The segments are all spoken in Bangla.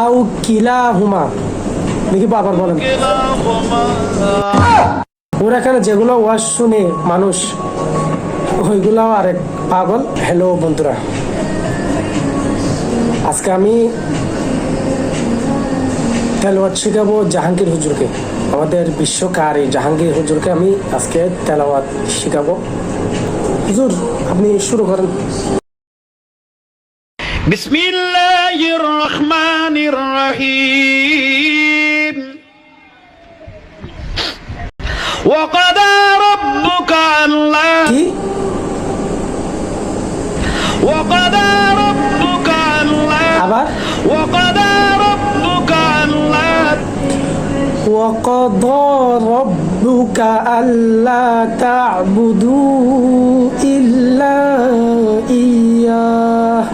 আউ কিলাহুমা, দেখি বাবার বলেন। ওরা এখানে যেগুলো ওয়াজ শুনে মানুষ, ওইগুলাও আরেক পাগল। হ্যালো বন্ধুরা, আজকে আমি তেলাওয়াত শিখাবো জাহাঙ্গীর হুজুরকে। আমাদের বিশ্বকারী জাহাঙ্গীর হুজুরকে আমি আজকে তেলাওয়াত শিখাবো। হুজুর, আপনি শুরু করেন। বিসমিল্লাহির রহমানির রহিম। ওয়াকাদা রাব্বুকা আল্লা কি ওয়াকাদা রাব্বুকা আল্লা আবার ওয়াকাদা রাব্বুকা আল্লা وقضى ربك ألا تعبدوا إلا إياه।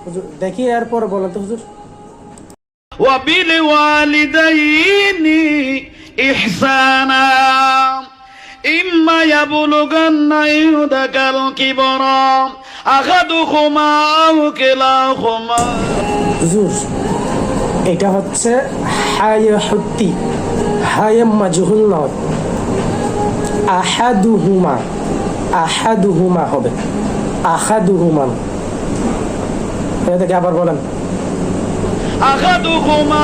হুজুর দেখি এরপর বলেন তো হুজুর। ওয়াবিল ওয়ালিদাইনি ইহসানা ইম্মা ইয়াবলুগান্না ইনদাকাল কিবরা আহাদুহুমা আও কিলাহুমা। হুজুর এটা হচ্ছে হায়ে হুত্তি, হায়ে মাজহুল নয়। আহাদুহুমা, আহাদুহুমা হবে, আহাদুহুমা। এটা দেখে আবার বলেন। আহাদুহুমা।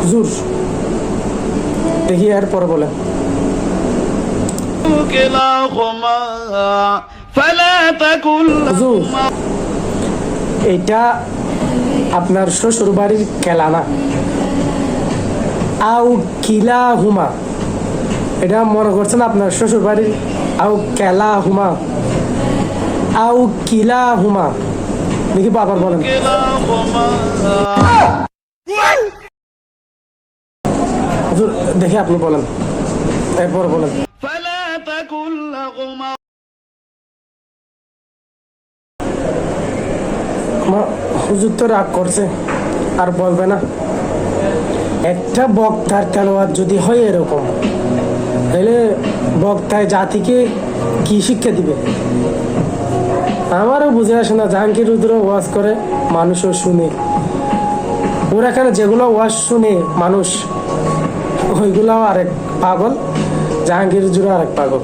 হুজুর দেখি এরপর বলেন। কিলাহুমা ফালা তাকুল। হুজুর এটা আপনার শ্বশুর বাড়ির খেলা না। আউ কিলা হুমা, এটা মনে করছেন আপনার শ্বশুর বাড়ির। আউ কেলা হুমা, আউ কিলা হুমা, দেখি বাবার বলেন। হুজুর দেখি আপনি বলেন, এরপর বলেন। ফালা তাকুল লাহুমা। হুজুর তো রাগ করছে, আর বলবে না। একটা বক্তার তেলাওয়াত যদি হয় এরকম, তাহলে বক্তায় জাতিকে কি শিক্ষা দিবে? আমারও বুঝে আসে না। জাহাঙ্গীর হুজুরও ওয়াজ করে, মানুষও শুনে। ওরা এখানে যেগুলো ওয়াজ শুনে মানুষ, ওইগুলাও আরেক পাগল। জাহাঙ্গীর হুজুরও আরেক পাগল।